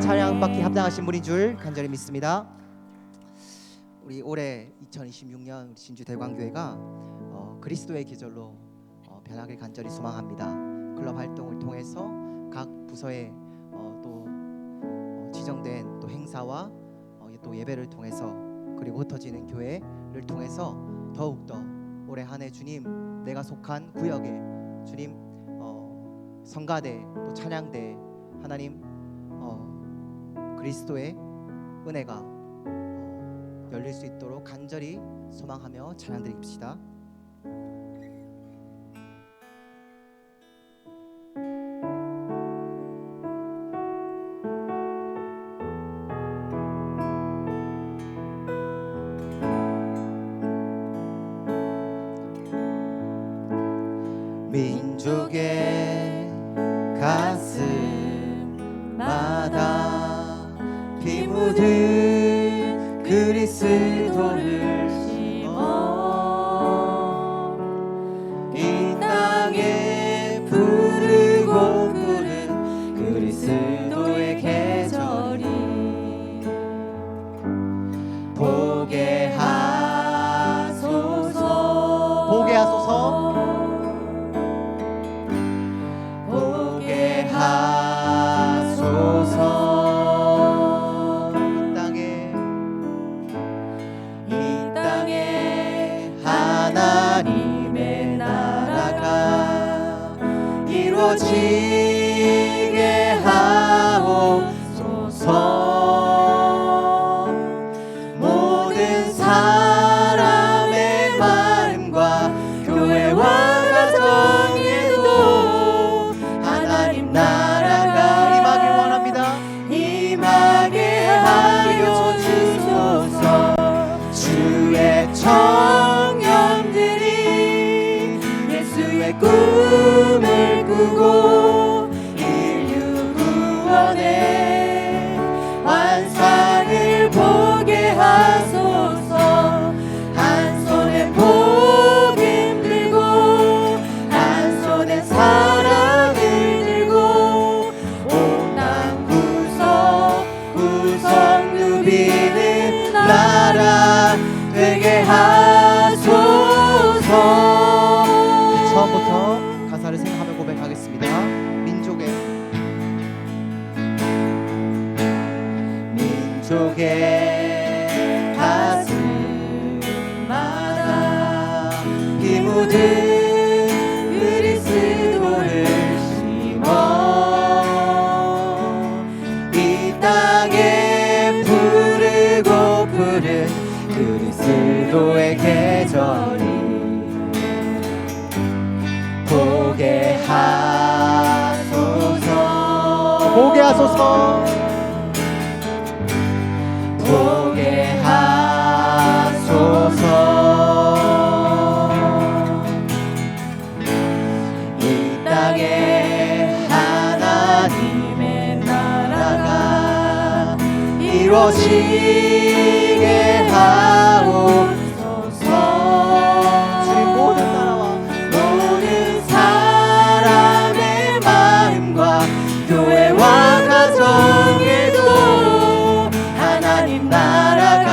찬양받기 합당하신 분인 줄 간절히 믿습니다. 우리 올해 2026년 진주 대광교회가 그리스도의 계절로 변하길 간절히 소망합니다. 클럽 활동을 통해서 각 부서의 또 지정된 또 행사와 또 예배를 통해서 그리고 흩어지는 교회를 통해서 더욱더 올해 한 해 주님 내가 속한 구역에 주님 성가대 또 찬양대 하나님 그리스도의 은혜가 열릴 수 있도록 간절히 소망하며 찬양드립시다. 민족의 가슴마다 피 묻은 그리스도를 심어 이 땅에 부르고 부른 그리스도의 계절이 보게 하소서 보게 하소서 하나님의 나라가 이루어지게 하옵소서. 모든 사람의 마음과 교회와 가정에도 하나님 나라가 임하길 원합니다. 임하게 하여 주소서. 주의 꿈을 꾸고 인류 구원의 완성을 보게 하소서. 한 손에 복음 들고 한 손에 사랑을 들고 온 땅 구석 누비는 나라 되게 하소서. 처음부터 가사를 생각하며 고백하겠습니다. 민족의 가슴마다 피 묻은 그리스도를 심어 이 땅에 부르고 부른 그리스도의 계절이 보게 하소서 보게 하소서 보게 하소서. 이 땅에 하나님의 나라가 이루어지게 하옵소서. 주님 모든 나라와 교회와 가정에도 하나님 나라가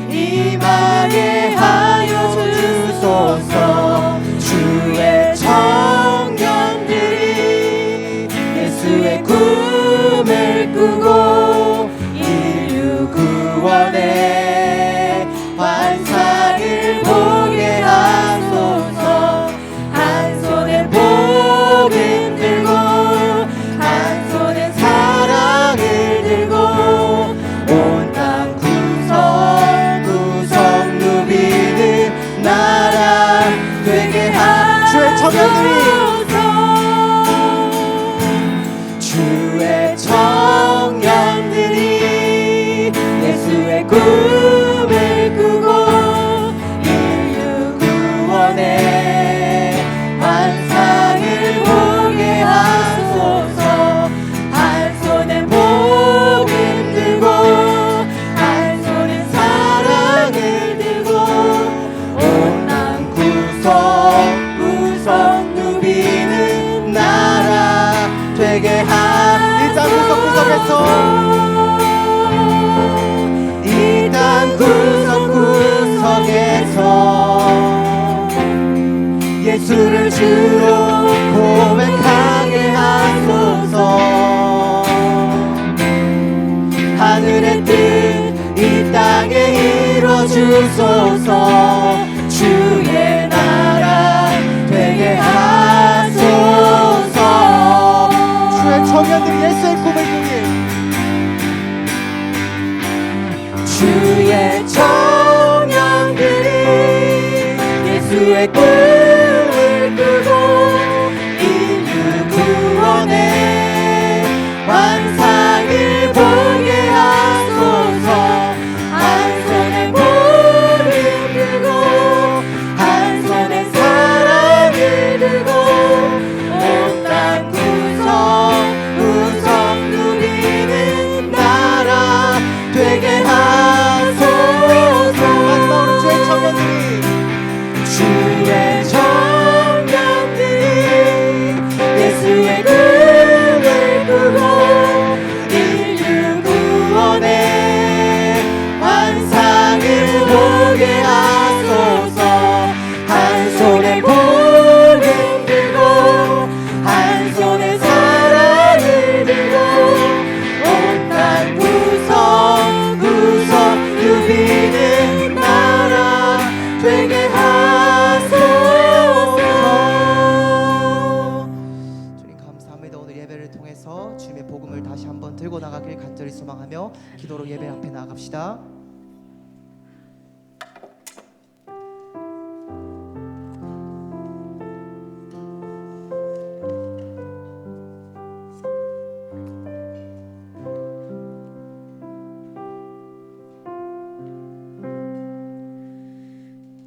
임하게 하여 주소서. 주의 청년들이 예수의 꿈을 꾸고 인류 구원의 환상을 보게 하소서. 한 손에 복음 들고 한 손에 사랑을 들고 온 땅 구석 누비는 나라 되게 하소서. 주의 청년들이 예수의 꿈을 꾸고 인류 구원의 환상을 보게 하소서. 한 손에 복음 들고 한 손에 사랑을 들고 온 땅 구석 누비는 나라 되게 하. 이 땅 구석구석에 위해서 이 땅 구석구석에서 예수를 주로 고백하게 하소서. 하늘의 뜻 이 땅에 이루어주소서. 주의 나라 되게 하소서. 주의 청년들이 예수의 꿈을 꾸길, 주의 청년들이 예수의 꿈을 꾸고 인류 구원의 환상을 보게 하소서. 한 손에 볼을 들고 한 손에 사랑을 들고 온 땅 구석구석 누리는 나라 되게 하소서. 마지막으로 주의 청년들이 예수의 꿈을 꾸고 인류 구원의 환상을 보게 하소서. 한 손에 볼을 들고 한 손에 사랑을 들고 온 땅 구석구석 누비는 나라 되게 하소서. 주님 감사합니다. 오늘 예배를 통해서 주님의 복음을 다시 한번 들고 나가길 간절히 소망하며 기도로 예배 앞에 나아갑시다.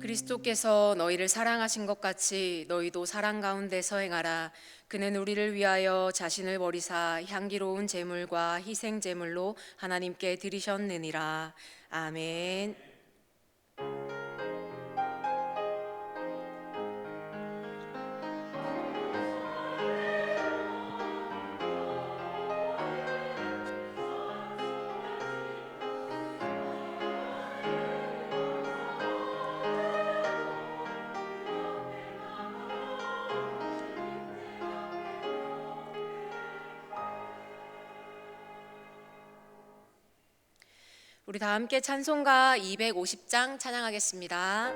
그리스도께서 너희를 사랑하신 것 같이 너희도 사랑 가운데서 행하라. 그는 우리를 위하여 자신을 버리사 향기로운 제물과 희생 제물로 하나님께 드리셨느니라. 아멘. 우리 다 함께 찬송가 250장 찬양하겠습니다.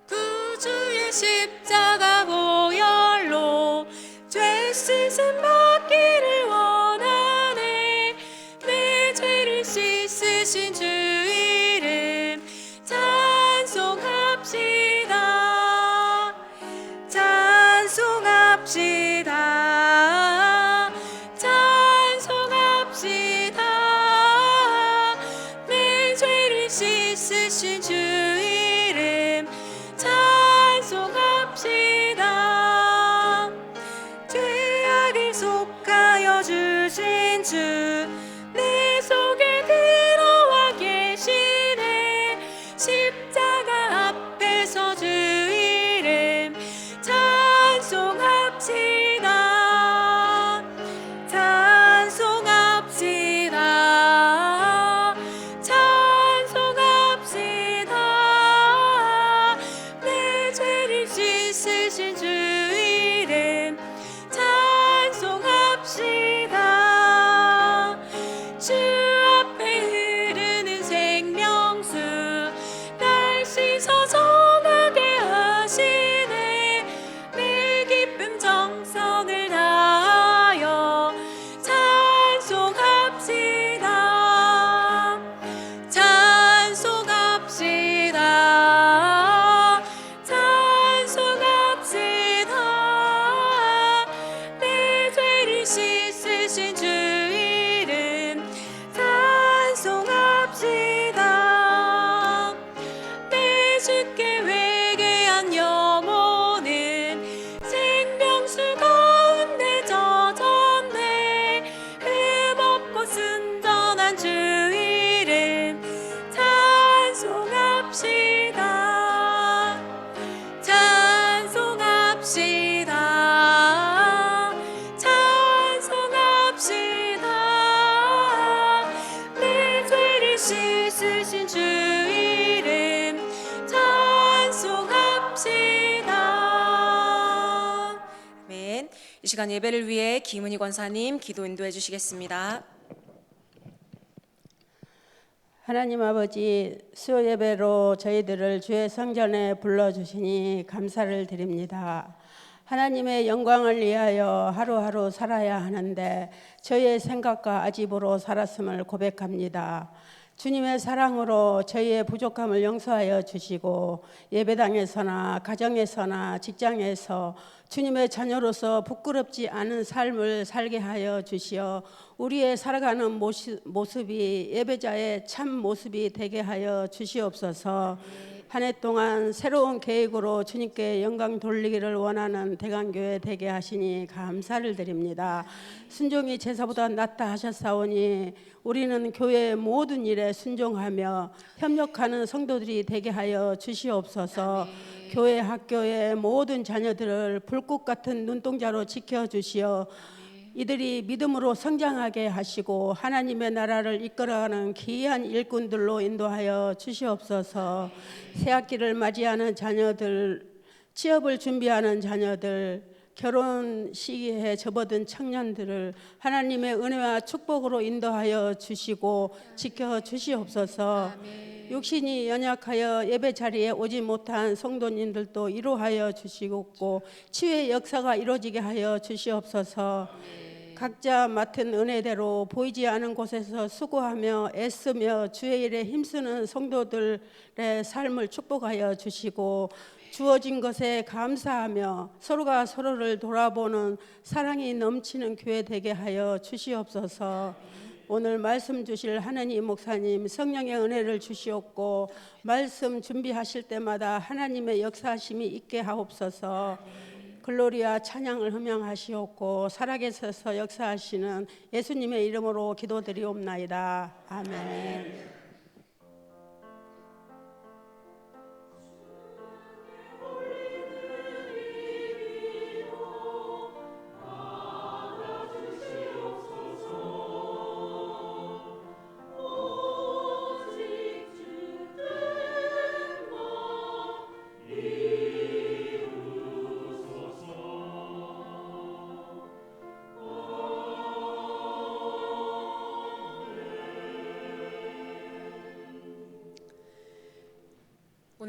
구주의 십자가 보혈로 죄 씻음 받기를 원하네. 내 죄를 씻으신 주 이름 찬송합시다. 찬송합시다. 내 죄를 씻으신 주 이름 찬송합시다. 죄악을 속하여 주신 주 내 속에 들어와 계시네. 십자가 앞에서 주 이름 찬송합시다. 찬송합시다. 찬송합시다. 내 죄를 씻으신 주 이름 찬송합시다. 주 앞에 흐르는 생명수 날 씻어 정하게 하시네. 내 기쁨 정성을 다하여 찬송합시다. 찬송합시다. 찬송합시다. 내 죄를 씻으신 주 이름 찬송합시다. 내 주께 회개한 영혼은 생명수 가운데 젖었네. 흠없고 순전한 주 이름 찬송합시다. 찬송합시다. 시간 예배를 위해 김은희 권사님 기도 인도해 주시겠습니다. 하나님 아버지, 수요 예배로 저희들을 주의 성전에 불러주시니 감사를 드립니다. 하나님의 영광을 위하여 하루하루 살아야 하는데 저희의 생각과 아집으로 살았음을 고백합니다. 주님의 사랑으로 저희의 부족함을 용서하여 주시고 예배당에서나 가정에서나 직장에서 주님의 자녀로서 부끄럽지 않은 삶을 살게 하여 주시어 우리의 살아가는 모습이 예배자의 참 모습이 되게 하여 주시옵소서. 한 해 동안 새로운 계획으로 주님께 영광 돌리기를 원하는 대강교회 되게 하시니 감사를 드립니다. 순종이 제사보다 낫다 하셨사오니 우리는 교회의 모든 일에 순종하며 협력하는 성도들이 되게 하여 주시옵소서. 교회 학교의 모든 자녀들을 불꽃 같은 눈동자로 지켜주시어 이들이 믿음으로 성장하게 하시고 하나님의 나라를 이끌어가는 귀한 일꾼들로 인도하여 주시옵소서. 새학기를 맞이하는 자녀들, 취업을 준비하는 자녀들, 결혼 시기에 접어든 청년들을 하나님의 은혜와 축복으로 인도하여 주시고 지켜 주시옵소서. 육신이 연약하여 예배 자리에 오지 못한 성도님들도 이루하여 주시고 치유의 역사가 이루어지게 하여 주시옵소서. 각자 맡은 은혜대로 보이지 않은 곳에서 수고하며 애쓰며 주의 일에 힘쓰는 성도들의 삶을 축복하여 주시고 주어진 것에 감사하며 서로가 서로를 돌아보는 사랑이 넘치는 교회 되게 하여 주시옵소서. 오늘 말씀 주실 하나님 목사님 성령의 은혜를 주시옵고 말씀 준비하실 때마다 하나님의 역사하심이 있게 하옵소서. 글로리아 찬양을 흥명하시옵고 살아계셔서 역사하시는 예수님의 이름으로 기도드리옵나이다. 아멘.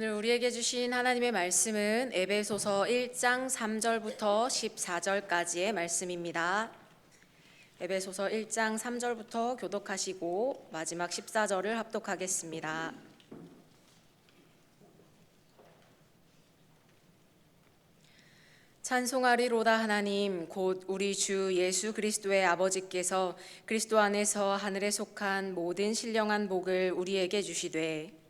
오늘 우리에게 주신 하나님의 말씀은 에베소서 1장 3절부터 14절까지의 말씀입니다. 에베소서 1장 3절부터 교독하시고 마지막 14절을 합독하겠습니다. 찬송하리로다 하나님 곧 우리 주 예수 그리스도의 아버지께서 그리스도 안에서 하늘에 속한 모든 신령한 복을 우리에게 주시되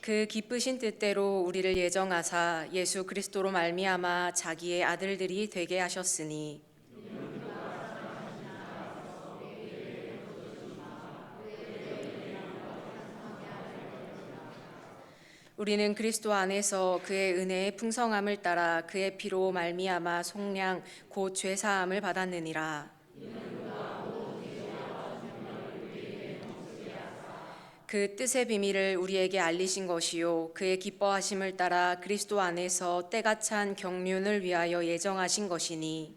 그 기쁘신 뜻대로 우리를 예정하사 예수 그리스도로 말미암아 자기의 아들들이 되게 하셨으니 우리는 그리스도 안에서 그의 은혜의 풍성함을 따라 그의 피로 말미암아 속량 곧 죄 사함을 받았느니라. 그 뜻의 비밀을 우리에게 알리신 것이요 그의 기뻐하심을 따라 그리스도 안에서 때가 찬 경륜을 위하여 예정하신 것이니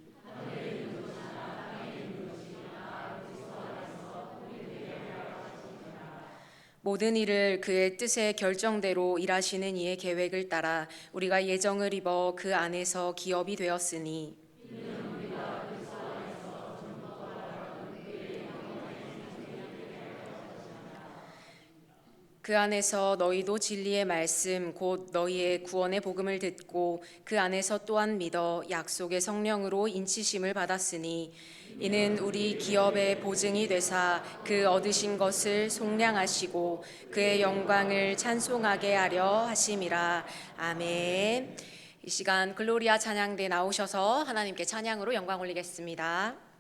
모든 일을 그의 뜻의 결정대로 일하시는 이의 계획을 따라 우리가 예정을 입어 그 안에서 기업이 되었으니 그 안에서 너희도 진리의 말씀 곧 너희의 구원의 복음을 듣고 그 안에서 또한 믿어 약속의 성령으로 인치심을 받았으니 이는 우리 기업의 보증이 되사 그 얻으신 것을 속량하시고 그의 영광을 찬송하게 하려 하심이라. 아멘. 이 시간 글로리아 찬양대 나오셔서 하나님께 찬양으로 영광 올리겠습니다.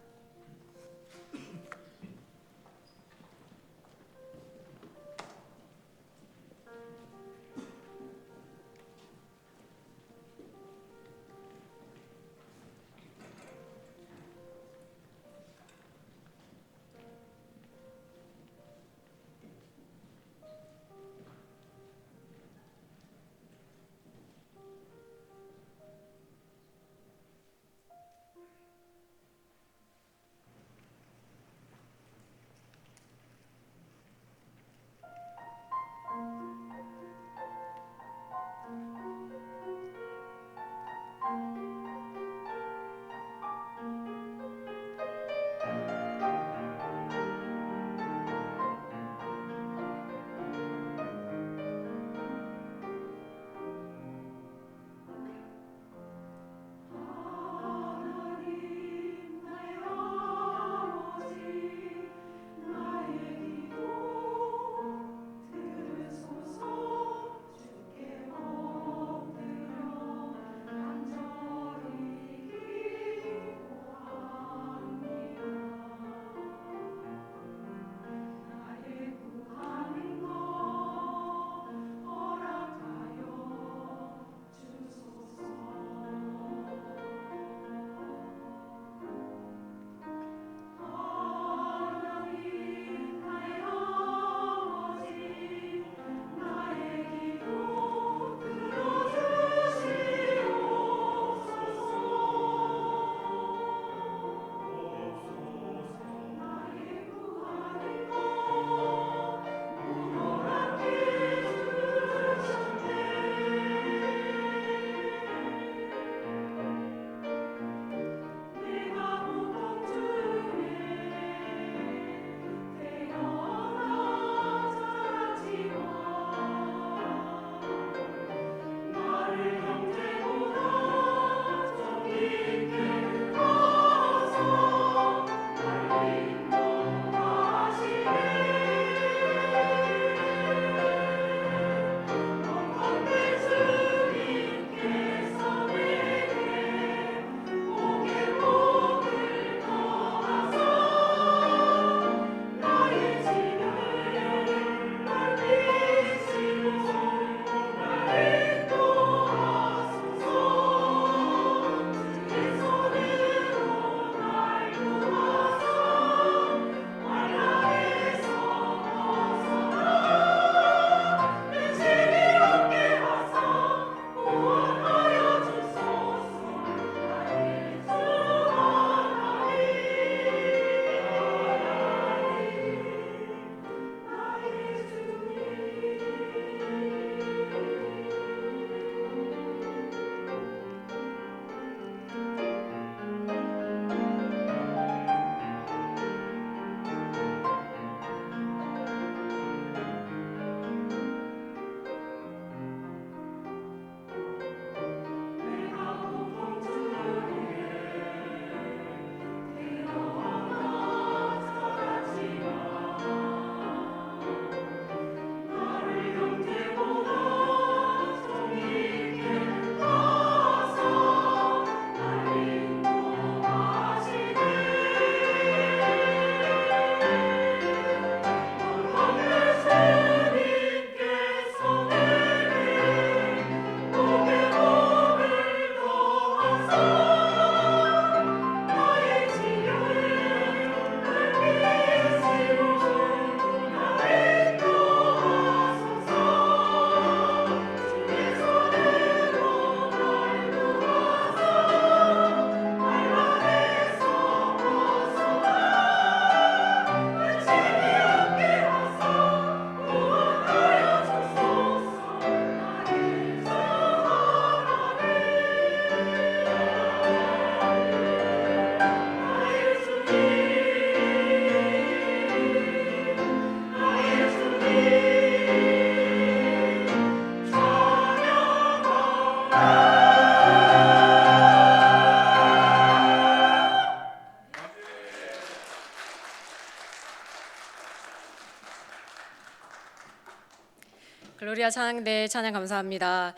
글로리아 찬양대 찬양 감사합니다.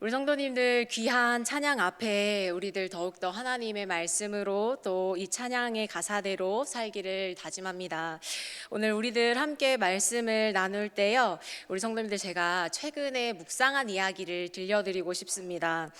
우리 성도님들 귀한 찬양 앞에 우리들 더욱더 하나님의 말씀으로 또 이 찬양의 가사대로 살기를 다짐합니다. 오늘 우리들 함께 말씀을 나눌 때요, 우리 성도님들 제가 최근에 묵상한 이야기를 들려드리고 싶습니다.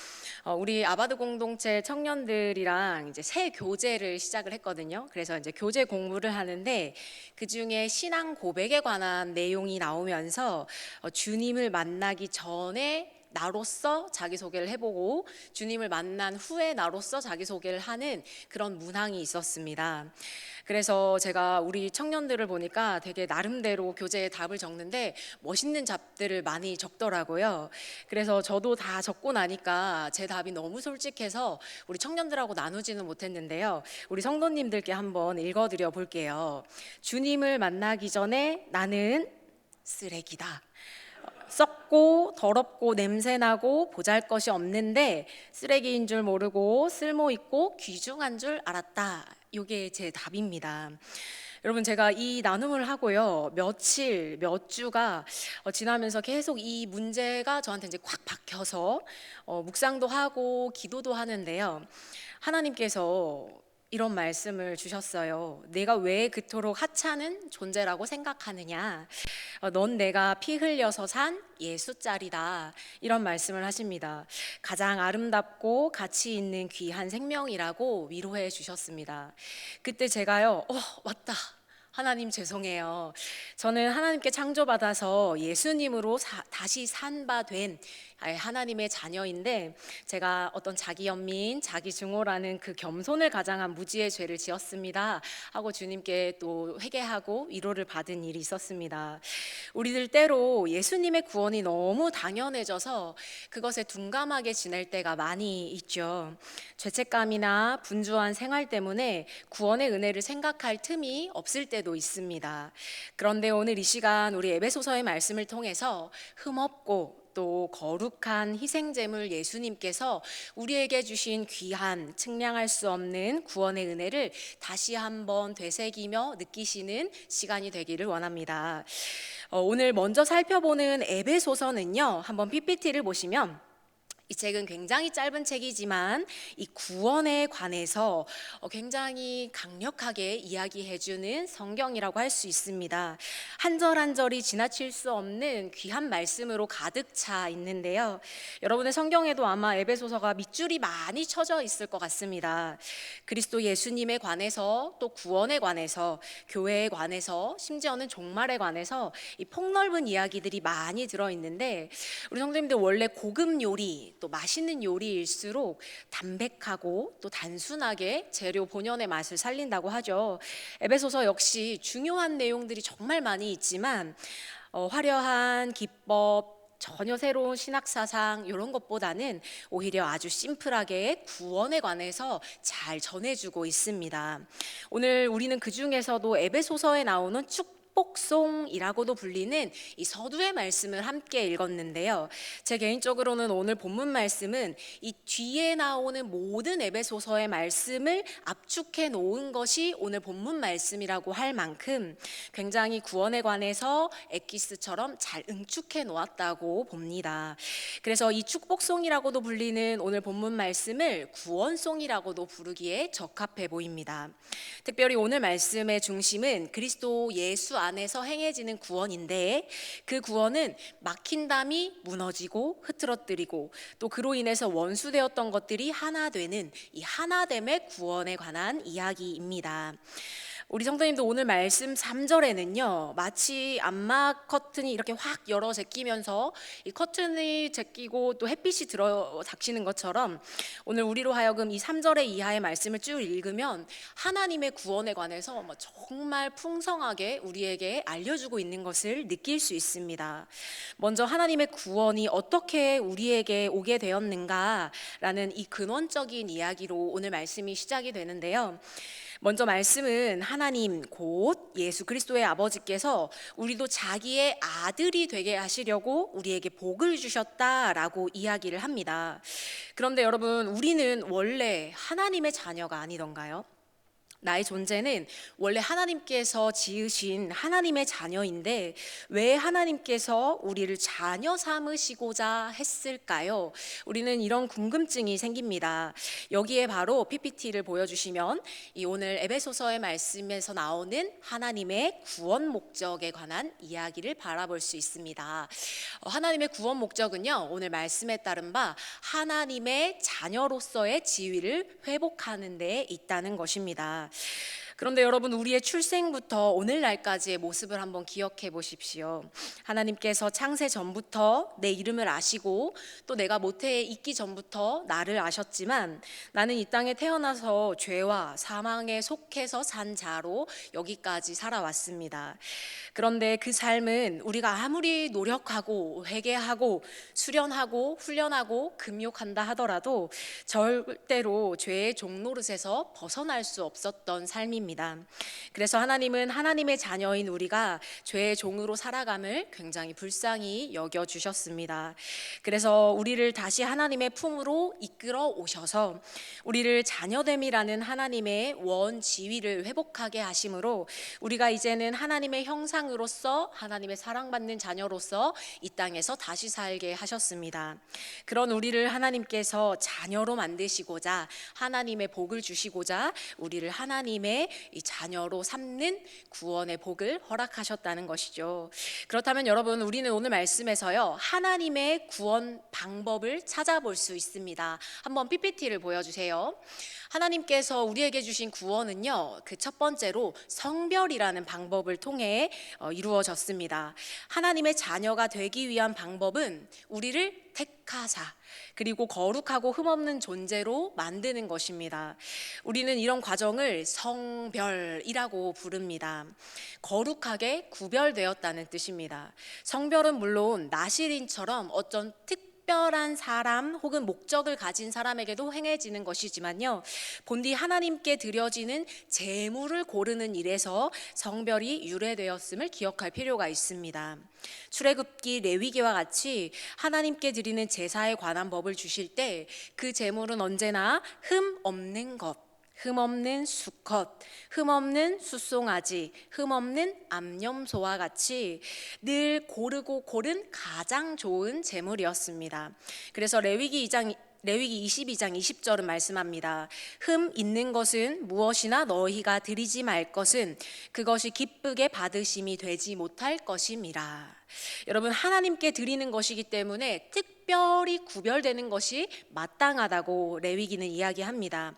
우리 아바드 공동체 청년들이랑 이제 새 교제를 시작을 했거든요. 그래서 이제 교제 공부를 하는데 그 중에 신앙 고백에 관한 내용이 나오면서 주님을 만나기 전에 나로서 자기소개를 해보고 주님을 만난 후에 나로서 자기소개를 하는 그런 문항이 있었습니다. 그래서 제가 우리 청년들을 보니까 되게 나름대로 교재에 답을 적는데 멋있는 답들을 많이 적더라고요. 그래서 저도 다 적고 나니까 제 답이 너무 솔직해서 우리 청년들하고 나누지는 못했는데요. 우리 성도님들께 한번 읽어드려 볼게요. 주님을 만나기 전에 나는 쓰레기다. 썩고 더럽고 냄새나고 보잘것이 없는데 쓰레기인 줄 모르고 쓸모있고 귀중한 줄 알았다. 이게 제 답입니다. 여러분, 제가 이 나눔을 하고요, 며칠 몇 주가 지나면서 계속 이 문제가 저한테 이제 꽉 박혀서 묵상도 하고 기도도 하는데요, 하나님께서 이런 말씀을 주셨어요. 내가 왜 그토록 하찮은 존재라고 생각하느냐? 넌 내가 피 흘려서 산 예수짜리다. 이런 말씀을 하십니다. 가장 아름답고 가치 있는 귀한 생명이라고 위로해 주셨습니다. 그때 제가요, 맞다. 하나님 죄송해요. 저는 하나님께 창조받아서 예수님으로 다시 산 바 된 하나님의 자녀인데 제가 어떤 자기 연민, 자기 증오라는 그 겸손을 가장한 무지의 죄를 지었습니다 하고 주님께 또 회개하고 위로를 받은 일이 있었습니다. 우리들 때로 예수님의 구원이 너무 당연해져서 그것에 둔감하게 지낼 때가 많이 있죠. 죄책감이나 분주한 생활 때문에 구원의 은혜를 생각할 틈이 없을 때도 있습니다. 그런데 오늘 이 시간 우리 에베소서의 말씀을 통해서 흠없고 또 거룩한 희생제물 예수님께서 우리에게 주신 귀한 측량할 수 없는 구원의 은혜를 다시 한번 되새기며 느끼시는 시간이 되기를 원합니다. 오늘 먼저 살펴보는 에베소서는요, 한번 PPT를 보시면 이 책은 굉장히 짧은 책이지만 이 구원에 관해서 굉장히 강력하게 이야기해주는 성경이라고 할 수 있습니다. 한 절 한 절이 지나칠 수 없는 귀한 말씀으로 가득 차 있는데요, 여러분의 성경에도 아마 에베소서가 밑줄이 많이 쳐져 있을 것 같습니다. 그리스도 예수님에 관해서, 또 구원에 관해서, 교회에 관해서, 심지어는 종말에 관해서 이 폭넓은 이야기들이 많이 들어있는데, 우리 성도님들 원래 고급 요리, 또 맛있는 요리일수록 담백하고 또 단순하게 재료 본연의 맛을 살린다고 하죠. 에베소서 역시 중요한 내용들이 정말 많이 있지만 화려한 기법, 전혀 새로운 신학사상 이런 것보다는 오히려 아주 심플하게 구원에 관해서 잘 전해주고 있습니다. 오늘 우리는 그 중에서도 에베소서에 나오는 축복송이라고도 불리는 이 서두의 말씀을 함께 읽었는데요, 제 개인적으로는 오늘 본문 말씀은 이 뒤에 나오는 모든 에베소서의 말씀을 압축해 놓은 것이 오늘 본문 말씀이라고 할 만큼 굉장히 구원에 관해서 엑기스처럼 잘 응축해 놓았다고 봅니다. 그래서 이 축복송이라고도 불리는 오늘 본문 말씀을 구원송이라고도 부르기에 적합해 보입니다. 특별히 오늘 말씀의 중심은 그리스도 예수 안에서 행해지는 구원인데, 그 구원은 막힌 담이 무너지고 흐트러뜨리고 또 그로 인해서 원수되었던 것들이 하나 되는 이 하나됨의 구원에 관한 이야기입니다. 우리 성도님도 오늘 말씀 3절에는요, 마치 암막 커튼이 이렇게 확 열어 제끼면서 이 커튼이 제끼고 또 햇빛이 들어 닥치는 것처럼 오늘 우리로 하여금 이 3절의 이하의 말씀을 쭉 읽으면 하나님의 구원에 관해서 정말 풍성하게 우리에게 알려주고 있는 것을 느낄 수 있습니다. 먼저 하나님의 구원이 어떻게 우리에게 오게 되었는가라는 이 근원적인 이야기로 오늘 말씀이 시작이 되는데요, 먼저 말씀은 하나님 곧 예수 그리스도의 아버지께서 우리도 자기의 아들이 되게 하시려고 우리에게 복을 주셨다라고 이야기를 합니다. 그런데 여러분, 우리는 원래 하나님의 자녀가 아니던가요? 나의 존재는 원래 하나님께서 지으신 하나님의 자녀인데 왜 하나님께서 우리를 자녀 삼으시고자 했을까요? 우리는 이런 궁금증이 생깁니다. 여기에 바로 PPT를 보여주시면 이 오늘 에베소서의 말씀에서 나오는 하나님의 구원 목적에 관한 이야기를 바라볼 수 있습니다. 하나님의 구원 목적은요, 오늘 말씀에 따른 바 하나님의 자녀로서의 지위를 회복하는 데 있다는 것입니다. 그런데 여러분, 우리의 출생부터 오늘날까지의 모습을 한번 기억해 보십시오. 하나님께서 창세 전부터 내 이름을 아시고 또 내가 모태에 있기 전부터 나를 아셨지만 나는 이 땅에 태어나서 죄와 사망에 속해서 산 자로 여기까지 살아왔습니다. 그런데 그 삶은 우리가 아무리 노력하고 회개하고 수련하고 훈련하고 금욕한다 하더라도 절대로 죄의 종노릇에서 벗어날 수 없었던 삶입니다. 그래서 하나님은 하나님의 자녀인 우리가 죄의 종으로 살아감을 굉장히 불쌍히 여겨주셨습니다. 그래서 우리를 다시 하나님의 품으로 이끌어 오셔서 우리를 자녀됨이라는 하나님의 원지위를 회복하게 하심으로 우리가 이제는 하나님의 형상으로서 하나님의 사랑받는 자녀로서 이 땅에서 다시 살게 하셨습니다. 그런 우리를 하나님께서 자녀로 만드시고자 하나님의 복을 주시고자 우리를 하나님의 이 자녀로 삼는 구원의 복을 허락하셨다는 것이죠. 그렇다면 여러분, 우리는 오늘 말씀에서요, 하나님의 구원 방법을 찾아볼 수 있습니다. 한번 PPT를 보여주세요. 하나님께서 우리에게 주신 구원은요, 그 첫 번째로 성별이라는 방법을 통해 이루어졌습니다. 하나님의 자녀가 되기 위한 방법은 우리를 택하사 그리고 거룩하고 흠없는 존재로 만드는 것입니다. 우리는 이런 과정을 성별이라고 부릅니다. 거룩하게 구별되었다는 뜻입니다. 성별은 물론 나실인처럼 어떤 특별한 사람 혹은 목적을 가진 사람에게도 행해지는 것이지만요, 본디 하나님께 드려지는 제물을 고르는 일에서 성별이 유래되었음을 기억할 필요가 있습니다. 출애굽기 레위기와 같이 하나님께 드리는 제사에 관한 법을 주실 때 그 제물은 언제나 흠 없는 것, 흠없는 수컷, 흠없는 숫송아지, 흠없는 암염소와 같이 늘 고르고 고른 가장 좋은 제물이었습니다. 그래서 레위기 22장 20절은 말씀합니다. 흠 있는 것은 무엇이나 너희가 드리지 말 것은 그것이 기쁘게 받으심이 되지 못할 것임이라. 여러분, 하나님께 드리는 것이기 때문에 특별히 구별되는 것이 마땅하다고 레위기는 이야기합니다.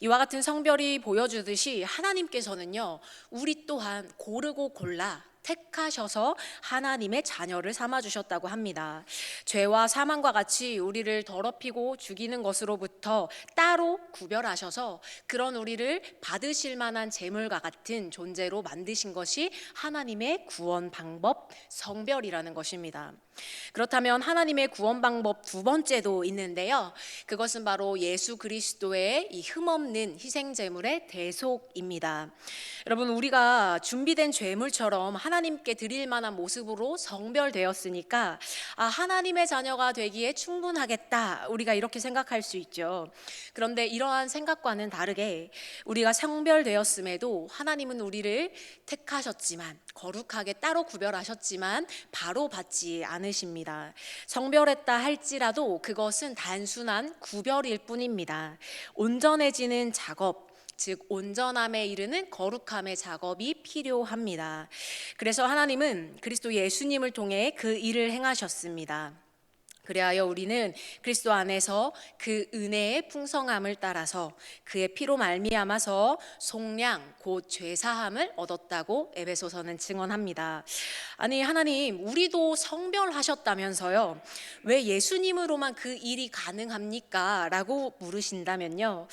이와 같은 성별이 보여주듯이 하나님께서는요, 우리 또한 고르고 골라 택하셔서 하나님의 자녀를 삼아주셨다고 합니다. 죄와 사망과 같이 우리를 더럽히고 죽이는 것으로부터 따로 구별하셔서 그런 우리를 받으실 만한 제물과 같은 존재로 만드신 것이 하나님의 구원 방법, 성별이라는 것입니다. 그렇다면 하나님의 구원 방법 두 번째도 있는데요, 그것은 바로 예수 그리스도의 이 흠없는 희생 제물의 대속입니다. 여러분, 우리가 준비된 제물처럼 하나님께 드릴 만한 모습으로 성별되었으니까 하나님의 자녀가 되기에 충분하겠다, 우리가 이렇게 생각할 수 있죠. 그런데 이러한 생각과는 다르게 우리가 성별되었음에도 하나님은 우리를 택하셨지만, 거룩하게 따로 구별하셨지만 바로 받지 않으십니다. 성별했다 할지라도 그것은 단순한 구별일 뿐입니다. 온전해지는 작업, 즉 온전함에 이르는 거룩함의 작업이 필요합니다. 그래서 하나님은 그리스도 예수님을 통해 그 일을 행하셨습니다. 그리하여 우리는 그리스도 안에서 그 은혜의 풍성함을 따라서 그의 피로 말미암아서 속량 곧 죄사함을 얻었다고 에베소서는 증언합니다. 아니, 하나님, 우리도 성별하셨다면서요, 왜 예수님으로만 그 일이 가능합니까? 라고 물으신다면요,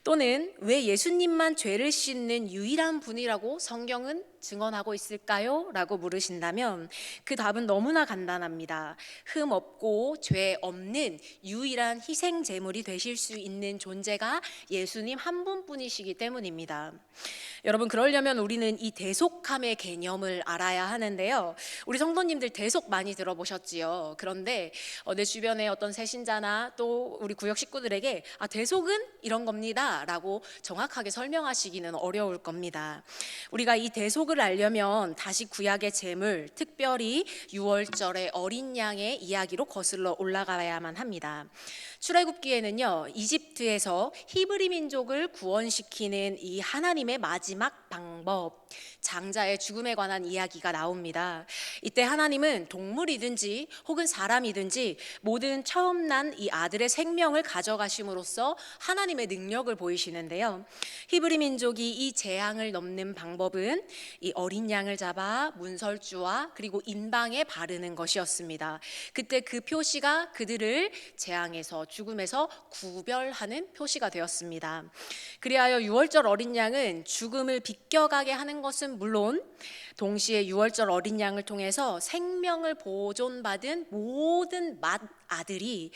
또는 왜 예수님만 죄를 씻는 유일한 분이라고 성경은 증언하고 있을까요? 라고 물으신다면 그 답은 너무나 간단합니다. 흠 없고 죄 없는 유일한 희생 제물이 되실 수 있는 존재가 예수님 한 분뿐이시기 때문입니다. 여러분, 그러려면 우리는 이 대속함의 개념을 알아야 하는데요. 우리 성도님들 대속 많이 들어보셨지요. 그런데 내 주변에 어떤 새신자나 또 우리 구역 식구들에게 대속은 이런 겁니다 라고 정확하게 설명하시기는 어려울 겁니다. 우리가 이 대속을 알려면 다시 구약의 제물, 특별히 유월절의 어린 양의 이야기로 거슬러 올라가야만 합니다. 출애굽기에는요, 이집트에서 히브리 민족을 구원시키는 이 하나님의 마지막 방법, 장자의 죽음에 관한 이야기가 나옵니다. 이때 하나님은 동물이든지 혹은 사람이든지 모든 처음 난 이 아들의 생명을 가져가심으로써 하나님의 능력을 보이시는데요. 히브리 민족이 이 재앙을 넘는 방법은 이 어린 양을 잡아 문설주와 그리고 인방에 바르는 것이었습니다. 그때 그 표시가 그들을 재앙에서 죽음에서 구별하는 표시가 되었습니다. 그리하여 유월절 어린 양은 죽음을 비껴가게 하는 것은 물론 동시에 유월절 어린 양을 통해서 생명을 보존받은 모든 맏아들이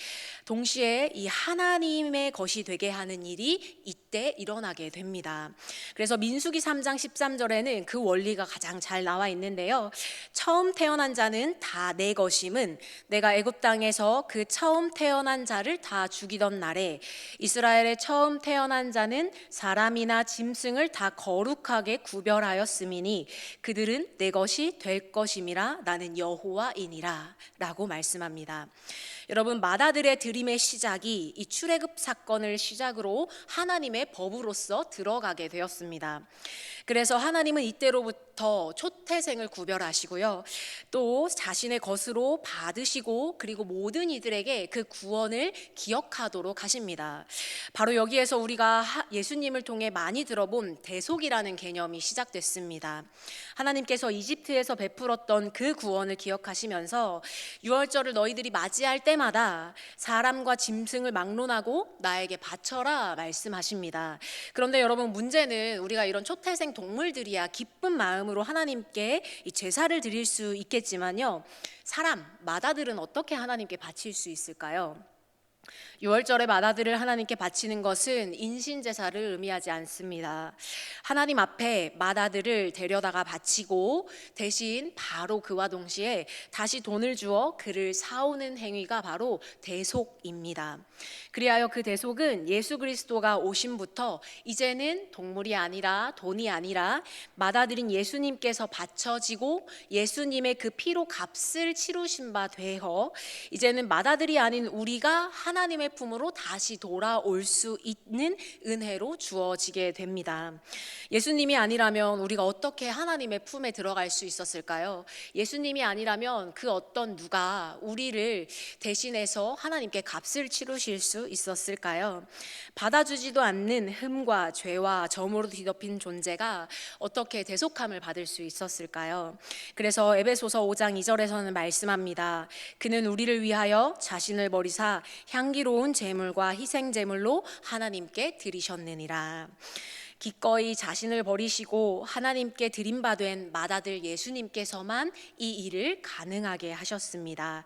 동시에 이 하나님의 것이 되게 하는 일이 이때 일어나게 됩니다. 그래서 민수기 3장 13절에는 그 원리가 가장 잘 나와 있는데요. 처음 태어난 자는 다 내 것임은 내가 애굽 땅에서 그 처음 태어난 자를 다 죽이던 날에 이스라엘의 처음 태어난 자는 사람이나 짐승을 다 거룩하게 구별하였음이니 그들은 내 것이 될 것임이라 나는 여호와이니라 라고 말씀합니다. 여러분, 맏아들의 드림의 시작이 이 출애굽 사건을 시작으로 하나님의 법으로서 들어가게 되었습니다. 그래서 하나님은 이때로부터 초태생을 구별하시고요, 또 자신의 것으로 받으시고 그리고 모든 이들에게 그 구원을 기억하도록 하십니다. 바로 여기에서 우리가 예수님을 통해 많이 들어본 대속이라는 개념이 시작됐습니다. 하나님께서 이집트에서 베풀었던 그 구원을 기억하시면서 유월절을 너희들이 맞이할 때마다 사람과 짐승을 막론하고 나에게 바쳐라 말씀하십니다. 그런데 여러분, 문제는 우리가 이런 초태생 동물들이야 기쁜 마음으로 하나님께 이 제사를 드릴 수 있겠지만요, 사람, 맏아들은 어떻게 하나님께 바칠 수 있을까요? 유월절에 맏아들을 하나님께 바치는 것은 인신제사를 의미하지 않습니다. 하나님 앞에 맏아들을 데려다가 바치고 대신 바로 그와 동시에 다시 돈을 주어 그를 사오는 행위가 바로 대속입니다. 그리하여 그 대속은 예수 그리스도가 오심부터 이제는 동물이 아니라 돈이 아니라 맏아들인 예수님께서 바쳐지고 예수님의 그 피로 값을 치루신 바 되어 이제는 맏아들이 아닌 우리가 하나님의 품으로 다시 돌아올 수 있는 은혜로 주어지게 됩니다. 예수님이 아니라면 우리가 어떻게 하나님의 품에 들어갈 수 있었을까요? 예수님이 아니라면 그 어떤 누가 우리를 대신해서 하나님께 값을 치르실 수 있었을까요? 받아주지도 않는 흠과 죄와 점으로 뒤덮인 존재가 어떻게 대속함을 받을 수 있었을까요? 그래서 에베소서 5장 2절에서는 말씀합니다. 그는 우리를 위하여 자신을 버리사 향기로운 제물과 희생 제물로 하나님께 드리셨느니라. 기꺼이 자신을 버리시고 하나님께 드림받은 맏아들 예수님께서만 이 일을 가능하게 하셨습니다.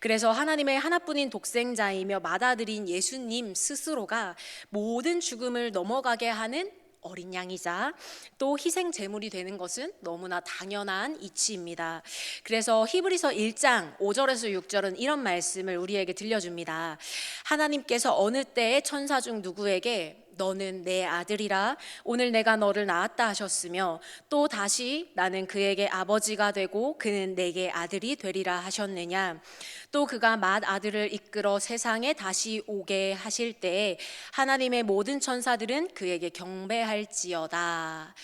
그래서 하나님의 하나뿐인 독생자이며 맏아들인 예수님 스스로가 모든 죽음을 넘어가게 하는 어린 양이자 또 희생 제물이 되는 것은 너무나 당연한 이치입니다. 그래서 히브리서 1장 5절에서 6절은 이런 말씀을 우리에게 들려줍니다. 하나님께서 어느 때에 천사 중 누구에게 너는 내 아들이라 오늘 내가 너를 낳았다 하셨으며 또 다시 나는 그에게 아버지가 되고 그는 내게 아들이 되리라 하셨느냐. 또 그가 맏아들을 이끌어 세상에 다시 오게 하실 때에 하나님의 모든 천사들은 그에게 경배할지어다.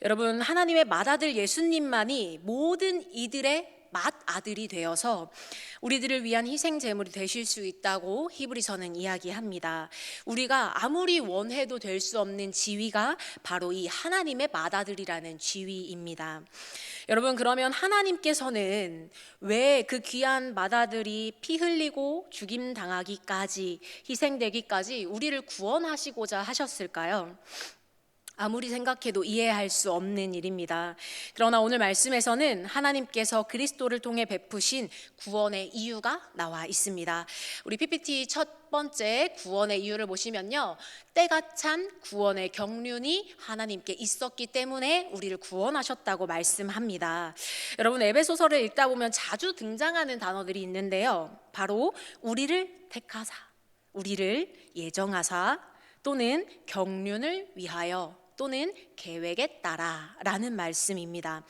여러분, 하나님의 맏아들 예수님만이 모든 이들의 맏아들이 되어서 우리들을 위한 희생 제물이 되실 수 있다고 히브리서는 이야기합니다. 우리가 아무리 원해도 될 수 없는 지위가 바로 이 하나님의 맏아들이라는 지위입니다. 여러분, 그러면 하나님께서는 왜 그 귀한 맏아들이 피 흘리고 죽임 당하기까지 희생되기까지 우리를 구원하시고자 하셨을까요? 아무리 생각해도 이해할 수 없는 일입니다. 그러나 오늘 말씀에서는 하나님께서 그리스도를 통해 베푸신 구원의 이유가 나와 있습니다. 우리 PPT 첫 번째 구원의 이유를 보시면요, 때가 참 구원의 경륜이 하나님께 있었기 때문에 우리를 구원하셨다고 말씀합니다. 여러분, 에베소서를 읽다 보면 자주 등장하는 단어들이 있는데요, 바로 우리를 택하사, 우리를 예정하사, 또는 경륜을 위하여, 또는 계획에 따라 라는 말씀입니다.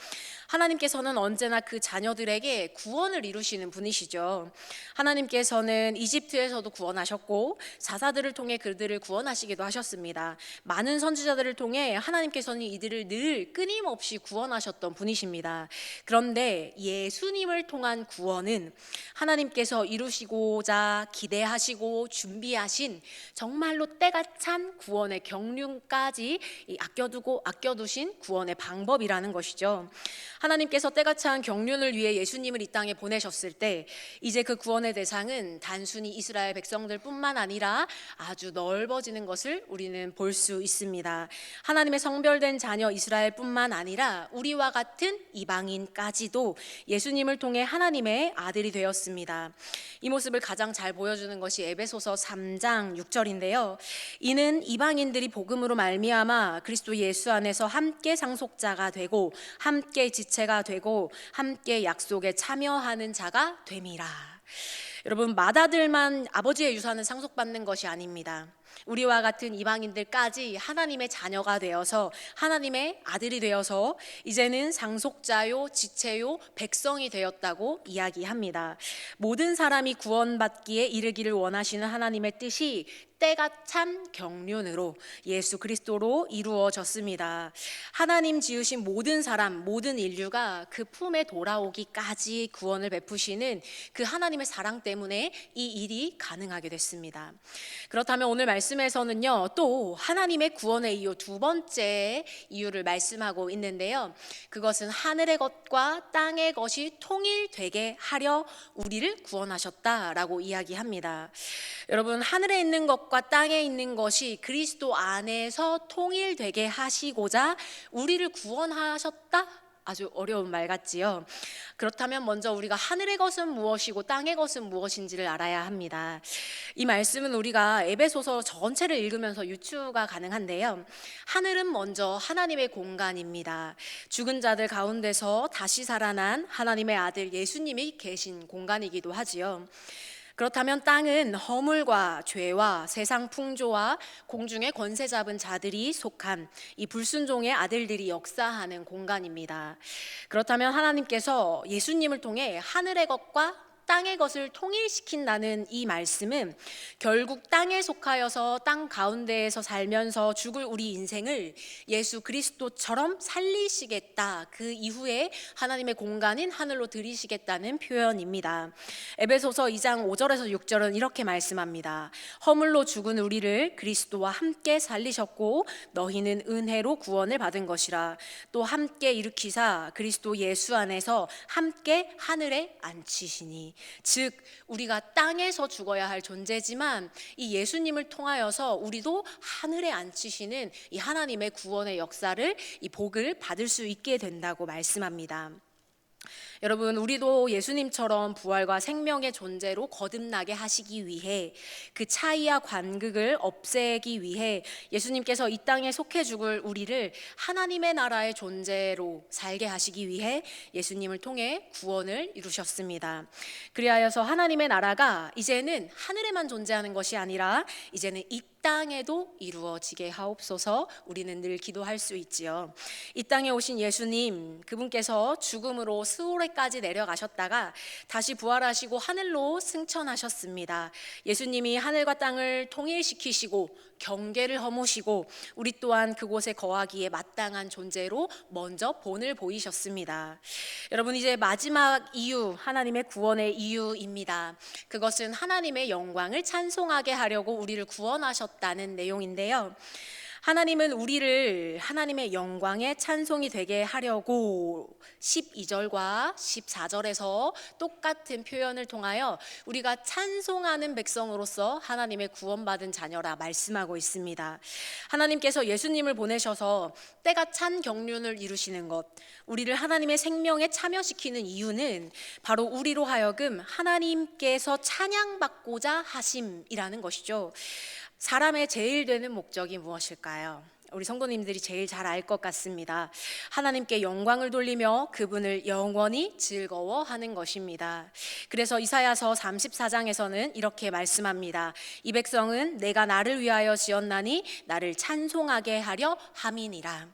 하나님께서는 언제나 그 자녀들에게 구원을 이루시는 분이시죠. 하나님께서는 이집트에서도 구원하셨고 사사들을 통해 그들을 구원하시기도 하셨습니다. 많은 선지자들을 통해 하나님께서는 이들을 늘 끊임없이 구원하셨던 분이십니다. 그런데 예수님을 통한 구원은 하나님께서 이루시고자 기대하시고 준비하신 정말로 때가 찬 구원의 경륜까지 아껴두신 구원의 방법이라는 것이죠. 하나님께서 때가 찬 경륜을 위해 예수님을 이 땅에 보내셨을 때 이제 그 구원의 대상은 단순히 이스라엘 백성들뿐만 아니라 아주 넓어지는 것을 우리는 볼 수 있습니다. 하나님의 성별된 자녀 이스라엘뿐만 아니라 우리와 같은 이방인까지도 예수님을 통해 하나님의 아들이 되었습니다. 이 모습을 가장 잘 보여주는 것이 에베소서 3장 6절인데요. 이는 이방인들이 복음으로 말미암아 그리스도 예수 안에서 함께 상속자가 되고 함께 지체가 되고 함께 약속에 참여하는 자가 됨이라. 여러분, 맏아들만 아버지의 유산을 상속받는 것이 아닙니다. 우리와 같은 이방인들까지 하나님의 자녀가 되어서 하나님의 아들이 되어서 이제는 상속자요 지체요 백성이 되었다고 이야기합니다. 모든 사람이 구원받기에 이르기를 원하시는 하나님의 뜻이 때가 참 경륜으로 예수 그리스도로 이루어졌습니다. 하나님 지으신 모든 사람, 모든 인류가 그 품에 돌아오기까지 구원을 베푸시는 그 하나님의 사랑 때문에 이 일이 가능하게 됐습니다. 그렇다면 오늘 말씀에서는요, 또 하나님의 구원의 이유 두 번째 이유를 말씀하고 있는데요, 그것은 하늘의 것과 땅의 것이 통일되게 하려 우리를 구원하셨다라고 이야기합니다. 여러분, 하늘에 있는 것과 땅에 있는 것이 그리스도 안에서 통일되게 하시고자 우리를 구원하셨다? 아주 어려운 말 같지요. 그렇다면 먼저 우리가 하늘의 것은 무엇이고 땅의 것은 무엇인지를 알아야 합니다. 이 말씀은 우리가 에베소서 전체를 읽으면서 유추가 가능한데요, 하늘은 먼저 하나님의 공간입니다. 죽은 자들 가운데서 다시 살아난 하나님의 아들 예수님이 계신 공간이기도 하지요. 그렇다면 땅은 허물과 죄와 세상 풍조와 공중의 권세 잡은 자들이 속한 이 불순종의 아들들이 역사하는 공간입니다. 그렇다면 하나님께서 예수님을 통해 하늘의 것과 땅의 것을 통일시킨다는 이 말씀은 결국 땅에 속하여서 땅 가운데에서 살면서 죽을 우리 인생을 예수 그리스도처럼 살리시겠다, 그 이후에 하나님의 공간인 하늘로 들이시겠다는 표현입니다. 에베소서 2장 5절에서 6절은 이렇게 말씀합니다. 허물로 죽은 우리를 그리스도와 함께 살리셨고 너희는 은혜로 구원을 받은 것이라. 또 함께 일으키사 그리스도 예수 안에서 함께 하늘에 앉히시니. 즉 우리가 땅에서 죽어야 할 존재지만 이 예수님을 통하여서 우리도 하늘에 앉히시는 이 하나님의 구원의 역사를, 이 복을 받을 수 있게 된다고 말씀합니다. 여러분, 우리도 예수님처럼 부활과 생명의 존재로 거듭나게 하시기 위해, 그 차이와 관극을 없애기 위해 예수님께서 이 땅에 속해 죽을 우리를 하나님의 나라의 존재로 살게 하시기 위해 예수님을 통해 구원을 이루셨습니다. 그리하여서 하나님의 나라가 이제는 하늘에만 존재하는 것이 아니라 이제는 이 땅에도 이루어지게 하옵소서. 우리는 늘 기도할 수 있지요. 이 땅에 오신 예수님, 그분께서 죽음으로 스오레까지 내려가셨다가 다시 부활하시고 하늘로 승천하셨습니다. 예수님이 하늘과 땅을 통일시키시고 경계를 허무시고 우리 또한 그곳에 거하기에 마땅한 존재로 먼저 본을 보이셨습니다. 여러분, 이제 마지막 이유, 하나님의 구원의 이유입니다. 그것은 하나님의 영광을 찬송하게 하려고 우리를 구원하셨다는 내용인데요, 하나님은 우리를 하나님의 영광의 찬송이 되게 하려고 12절과 14절에서 똑같은 표현을 통하여 우리가 찬송하는 백성으로서 하나님의 구원받은 자녀라 말씀하고 있습니다. 하나님께서 예수님을 보내셔서 때가 찬 경륜을 이루시는 것, 우리를 하나님의 생명에 참여시키는 이유는 바로 우리로 하여금 하나님께서 찬양받고자 하심이라는 것이죠. 사람의 제일 되는 목적이 무엇일까요? 우리 성도님들이 제일 잘 알 것 같습니다. 하나님께 영광을 돌리며 그분을 영원히 즐거워하는 것입니다. 그래서 이사야서 34장에서는 이렇게 말씀합니다. 이 백성은 내가 나를 위하여 지었나니 나를 찬송하게 하려 함이니라.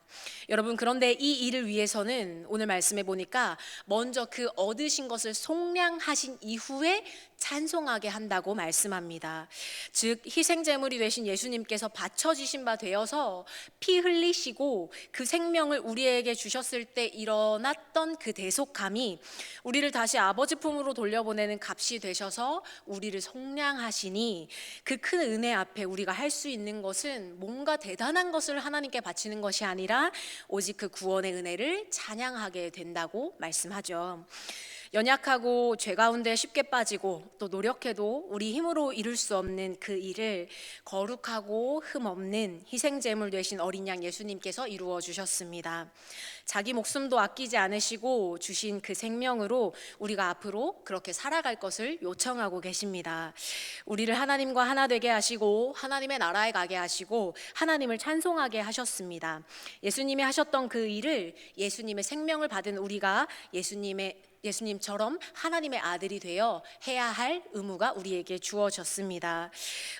여러분, 그런데 이 일을 위해서는 오늘 말씀해 보니까 먼저 그 얻으신 것을 속량하신 이후에 찬송하게 한다고 말씀합니다. 즉 희생제물이 되신 예수님께서 바쳐지신 바 되어서 피 흘리시고 그 생명을 우리에게 주셨을 때 일어났던 그 대속감이 우리를 다시 아버지 품으로 돌려보내는 값이 되셔서 우리를 속량하시니 그 큰 은혜 앞에 우리가 할 수 있는 것은 뭔가 대단한 것을 하나님께 바치는 것이 아니라 오직 그 구원의 은혜를 찬양하게 된다고 말씀하죠. 연약하고 죄 가운데 쉽게 빠지고 또 노력해도 우리 힘으로 이룰 수 없는 그 일을 거룩하고 흠없는 희생제물 되신 어린 양 예수님께서 이루어 주셨습니다. 자기 목숨도 아끼지 않으시고 주신 그 생명으로 우리가 앞으로 그렇게 살아갈 것을 요청하고 계십니다. 우리를 하나님과 하나 되게 하시고 하나님의 나라에 가게 하시고 하나님을 찬송하게 하셨습니다. 예수님이 하셨던 그 일을 예수님의 생명을 받은 우리가 예수님처럼 하나님의 아들이 되어 해야 할 의무가 우리에게 주어졌습니다.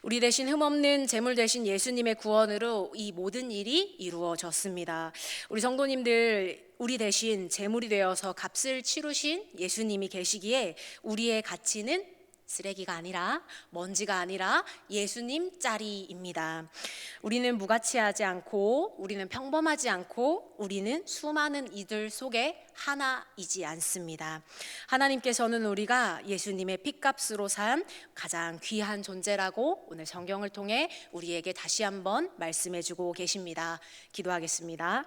우리 대신 흠없는 제물 되신 예수님의 구원으로 이 모든 일이 이루어졌습니다. 우리 성도님들, 우리 대신 제물이 되어서 값을 치르신 예수님이 계시기에 우리의 가치는 쓰레기가 아니라 먼지가 아니라 예수님 짜리입니다. 우리는 무가치하지 않고 우리는 평범하지 않고 우리는 수많은 이들 속에 하나이지 않습니다. 하나님께서는 우리가 예수님의 핏값으로 산 가장 귀한 존재라고 오늘 성경을 통해 우리에게 다시 한번 말씀해 주고 계십니다. 기도하겠습니다.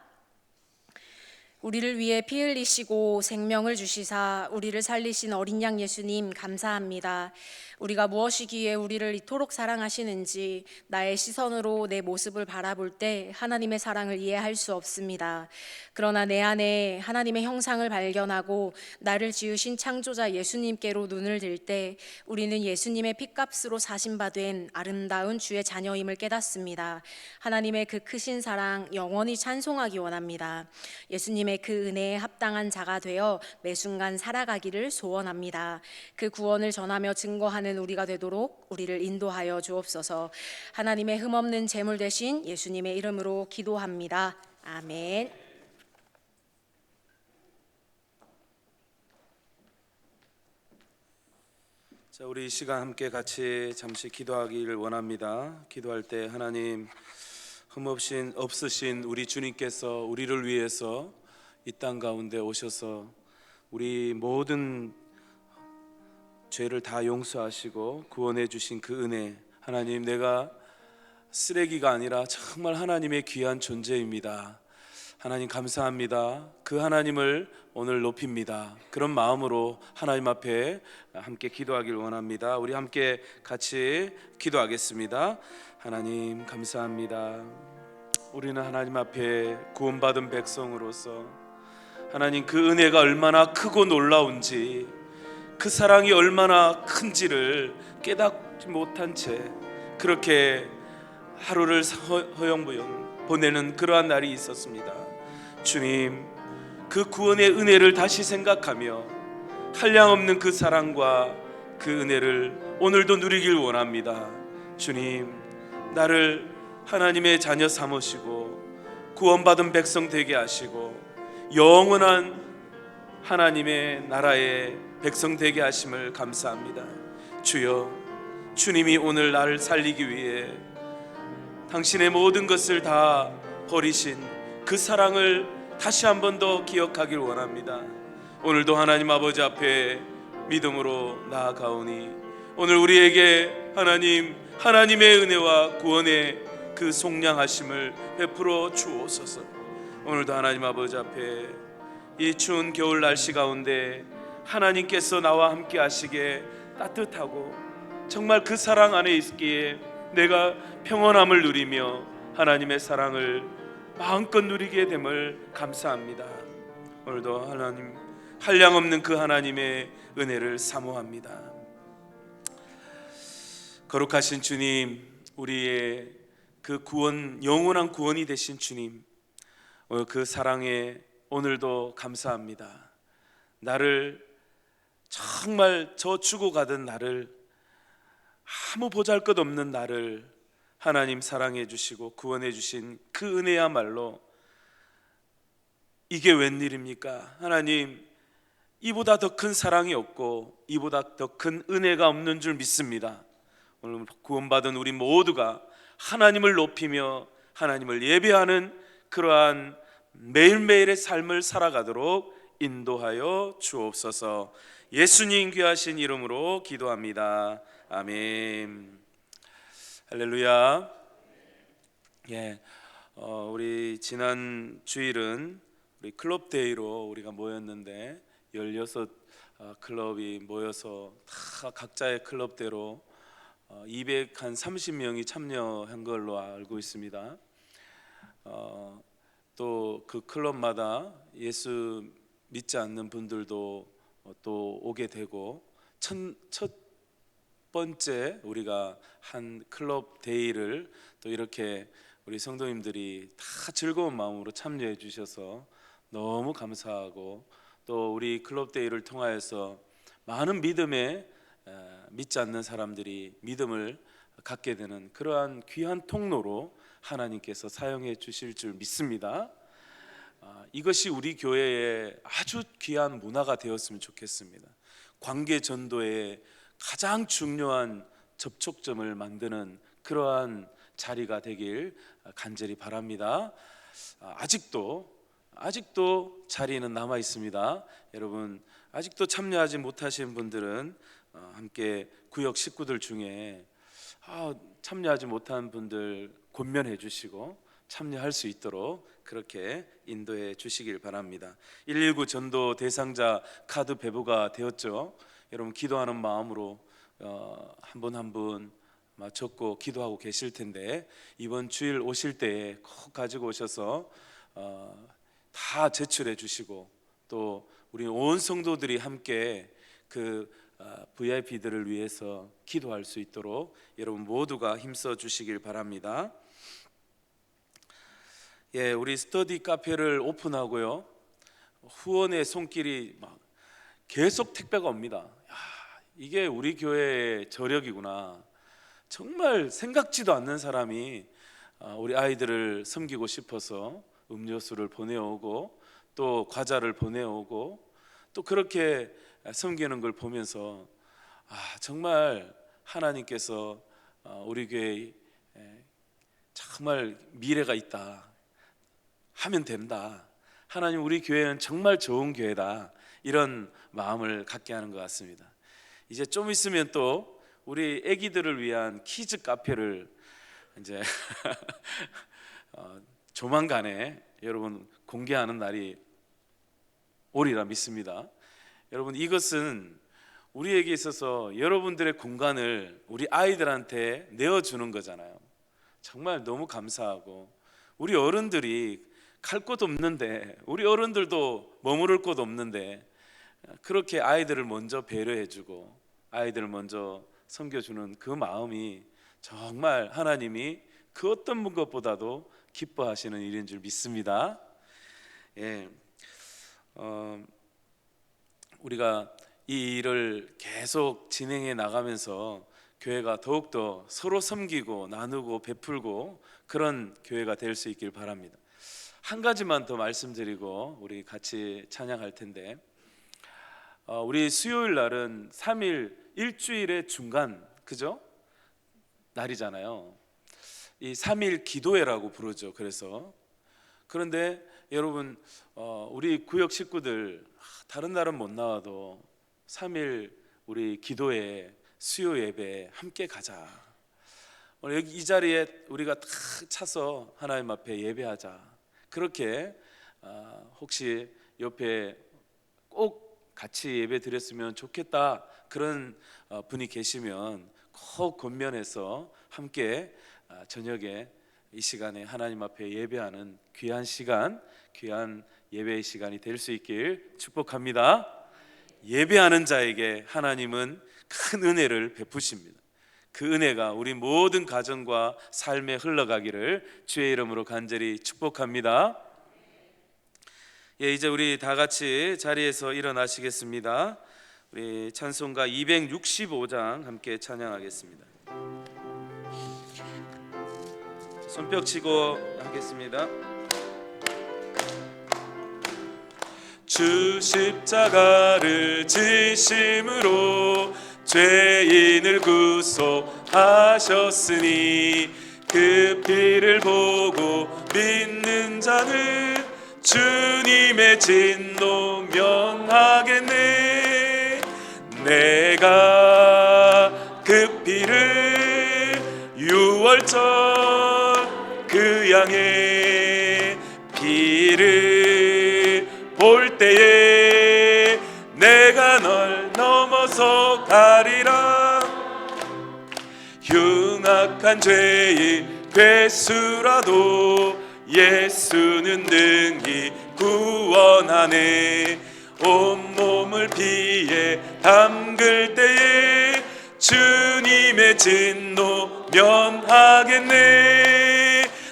우리를 위해 피 흘리시고 생명을 주시사 우리를 살리신 어린 양 예수님 감사합니다. 우리가 무엇이기에 우리를 이토록 사랑하시는지 나의 시선으로 내 모습을 바라볼 때 하나님의 사랑을 이해할 수 없습니다. 그러나 내 안에 하나님의 형상을 발견하고 나를 지으신 창조자 예수님께로 눈을 들 때 우리는 예수님의 핏값으로 사신 바 된 아름다운 주의 자녀임을 깨닫습니다. 하나님의 그 크신 사랑 영원히 찬송하기 원합니다. 예수님의 그 은혜에 합당한 자가 되어 매 순간 살아가기를 소원합니다. 그 구원을 전하며 증거하는 우리가 되도록 우리를 인도하여 주옵소서. 하나님의 흠없는 제물 되신 예수님의 이름으로 기도합니다. 아멘. 자, 우리 이 시간 함께 같이 잠시 기도하기를 원합니다. 기도할 때 하나님, 없으신 우리 주님께서 우리를 위해서 이 땅 가운데 오셔서 우리 모든 죄를 다 용서하시고 구원해 주신 그 은혜, 하나님, 내가 쓰레기가 아니라 정말 하나님의 귀한 존재입니다. 하나님 감사합니다. 그 하나님을 오늘 높입니다. 그런 마음으로 하나님 앞에 함께 기도하기를 원합니다. 우리 함께 같이 기도하겠습니다. 하나님 감사합니다. 우리는 하나님 앞에 구원받은 백성으로서 하나님, 그 은혜가 얼마나 크고 놀라운지, 그 사랑이 얼마나 큰지를 깨닫지 못한 채 그렇게 하루를 허영무영 보내는 그러한 날이 있었습니다. 주님, 그 구원의 은혜를 다시 생각하며 한량없는 그 사랑과 그 은혜를 오늘도 누리길 원합니다. 주님, 나를 하나님의 자녀 삼으시고 구원받은 백성 되게 하시고 영원한 하나님의 나라의 백성 되게 하심을 감사합니다. 주여, 주님이 오늘 나를 살리기 위해 당신의 모든 것을 다 버리신 그 사랑을 다시 한 번 더 기억하길 원합니다. 오늘도 하나님 아버지 앞에 믿음으로 나아가오니 오늘 우리에게 하나님의 은혜와 구원의 그 속량하심을 베풀어 주옵소서. 오늘도 하나님 아버지 앞에 이 추운 겨울 날씨 가운데 하나님께서 나와 함께 하시기에 따뜻하고 정말 그 사랑 안에 있기에 내가 평온함을 누리며 하나님의 사랑을 마음껏 누리게 됨을 감사합니다. 오늘도 하나님 한량없는 그 하나님의 은혜를 사모합니다. 거룩하신 주님, 우리의 그 구원, 영원한 구원이 되신 주님, 그 사랑에 오늘도 감사합니다. 나를 정말 저 죽어가던 나를, 아무 보잘것없는 나를 하나님 사랑해 주시고 구원해 주신 그 은혜야말로 이게 웬일입니까? 하나님, 이보다 더 큰 사랑이 없고 이보다 더 큰 은혜가 없는 줄 믿습니다. 오늘 구원받은 우리 모두가 하나님을 높이며 하나님을 예배하는 그러한 매일매일의 삶을 살아가도록 인도하여 주옵소서. 예수님 귀하신 이름으로 기도합니다. 아멘. 할렐루야. 우리 지난 주일은 우리 클럽 데이로 우리가 모였는데 16 클럽이 모여서 다 각자의 클럽대로 230명이 참여한 걸로 알고 있습니다. 또 그 클럽마다 예수 믿지 않는 분들도 또 오게 되고 첫 번째 우리가 한 클럽 데이를 또 이렇게 우리 성도님들이 다 즐거운 마음으로 참여해 주셔서 너무 감사하고, 또 우리 클럽 데이를 통하여서 많은 믿지 않는 사람들이 믿음을 갖게 되는 그러한 귀한 통로로 하나님께서 사용해 주실 줄 믿습니다. 이것이 우리 교회의 아주 귀한 문화가 되었으면 좋겠습니다. 관계 전도의 가장 중요한 접촉점을 만드는 그러한 자리가 되길 간절히 바랍니다. 아직도 자리는 남아 있습니다. 여러분, 아직도 참여하지 못하신 분들은 함께 구역 식구들 중에 참여하지 못한 분들 권면해 주시고 참여할 수 있도록 그렇게 인도해 주시길 바랍니다. 119 전도 대상자 카드 배부가 되었죠. 여러분, 기도하는 마음으로 한 분 한 분 적고 기도하고 계실 텐데, 이번 주일 오실 때에 꼭 가지고 오셔서 다 제출해 주시고, 또 우리 온 성도들이 함께 그 VIP들을 위해서 기도할 수 있도록 여러분 모두가 힘써 주시길 바랍니다. 우리 스터디 카페를 오픈하고요, 후원의 손길이 막 계속 택배가 옵니다. 이게 우리 교회의 저력이구나. 정말 생각지도 않는 사람이 우리 아이들을 섬기고 싶어서 음료수를 보내오고 또 과자를 보내오고 또 그렇게 섬기는 걸 보면서 정말 하나님께서 우리 교회에 정말 미래가 있다, 하면 된다, 하나님 우리 교회는 정말 좋은 교회다, 이런 마음을 갖게 하는 것 같습니다. 이제 좀 있으면 또 우리 아기들을 위한 키즈 카페를 이제 조만간에 여러분 공개하는 날이 오리라 믿습니다. 여러분, 이것은 우리에게 있어서 여러분들의 공간을 우리 아이들한테 내어주는 거잖아요. 정말 너무 감사하고, 우리 어른들이 갈 곳 없는데, 우리 어른들도 머무를 곳 없는데 그렇게 아이들을 먼저 배려해주고 아이들을 먼저 섬겨주는 그 마음이 정말 하나님이 그 어떤 것보다도 기뻐하시는 일인 줄 믿습니다. 우리가 이 일을 계속 진행해 나가면서 교회가 더욱더 서로 섬기고 나누고 베풀고 그런 교회가 될 수 있길 바랍니다. 한 가지만 더 말씀드리고 우리 같이 찬양할 텐데, 우리 수요일 날은 3일 일주일의 중간, 그죠? 날이잖아요. 이 3일 기도회라고 부르죠. 그런데 여러분, 우리 구역 식구들 다른 날은 못 나와도 3일 우리 기도회 수요 예배 함께 가자. 오늘 여기 이 자리에 우리가 탁 차서 하나님 앞에 예배하자. 그렇게 혹시 옆에 꼭 같이 예배 드렸으면 좋겠다 그런 분이 계시면 꼭 권면해서 함께 저녁에 이 시간에 하나님 앞에 예배하는 귀한 시간, 귀한 예배의 시간이 될 수 있길 축복합니다. 예배하는 자에게 하나님은 큰 은혜를 베푸십니다. 그 은혜가 우리 모든 가정과 삶에 흘러가기를 주의 이름으로 간절히 축복합니다. 이제 우리 다 같이 자리에서 일어나시겠습니다. 우리 찬송가 265장 함께 찬양하겠습니다. 손뼉 치고 하겠습니다. 주 십자가를 지심으로 죄인을 구속하셨으니 그 피를 보고 믿는 자는 주님의 진노 면하겠네. 내가 그 피를 유월절 그 양의 피를 볼 때에 내가 널 넘어서 가리라. 흉악한 죄의 괴수라도 예수는 능히 구원하네. 온몸을 피에 담글 때에 주님의 진노 면하겠네.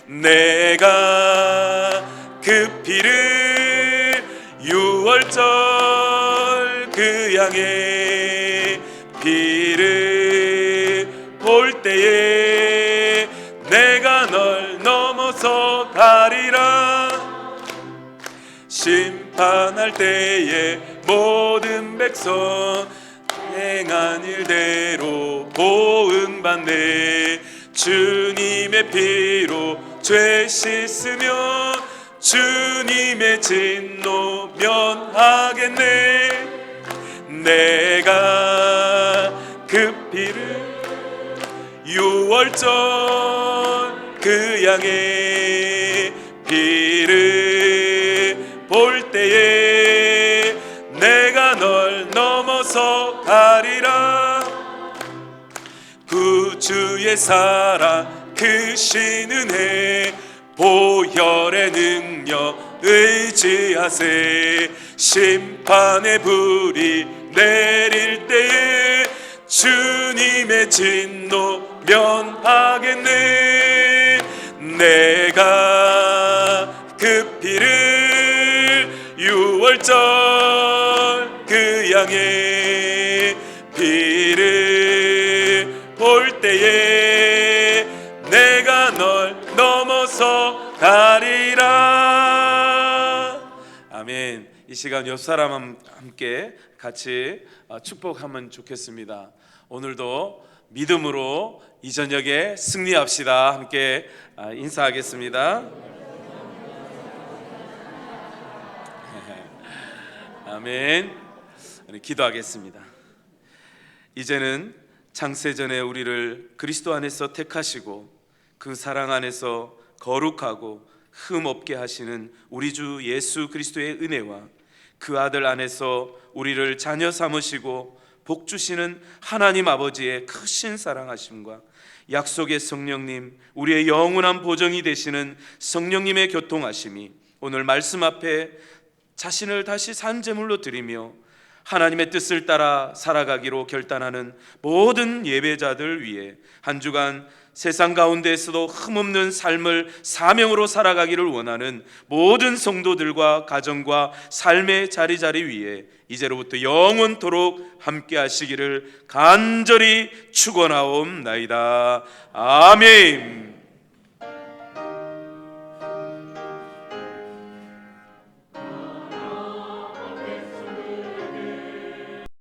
내가 그 피를 유월절 그 양의 피를 볼 때에 내가 널 넘어서 가리라. 심판할 때에 모든 백성 행한 일대로 보응받네. 주님의 피로 죄 씻으며 주님의 진노 면하겠네. 내가 그 피를 유월절 그 양의 피를 볼 때에 내가 널 넘어서 가리라. 구주의 사랑 크신 은혜 보혈의 능력 의지하세. 심판의 불이 내릴 때에 주님의 진노 면하겠네. 내가 그 피를 유월절 그 양의 피를 볼 때에 내가 널 넘어서 가리라. 아멘. 이 시간 옆 사람 함께 같이 축복하면 좋겠습니다. 오늘도 믿음으로 이 저녁에 승리합시다. 함께 인사하겠습니다. 아멘. 기도하겠습니다. 이제는 창세전에 우리를 그리스도 안에서 택하시고 그 사랑 안에서 거룩하고 흠 없게 하시는 우리 주 예수 그리스도의 은혜와 그 아들 안에서 우리를 자녀 삼으시고 복 주시는 하나님 아버지의 크신 사랑하심과 약속의 성령님, 우리의 영원한 보정이 되시는 성령님의 교통하심이 오늘 말씀 앞에 자신을 다시 산제물로 드리며 하나님의 뜻을 따라 살아가기로 결단하는 모든 예배자들 위해 한 주간 세상 가운데에서도 흠없는 삶을 사명으로 살아가기를 원하는 모든 성도들과 가정과 삶의 자리자리 위에 이제로부터 영원토록 함께 하시기를 간절히 축원하옵나이다. 아멘.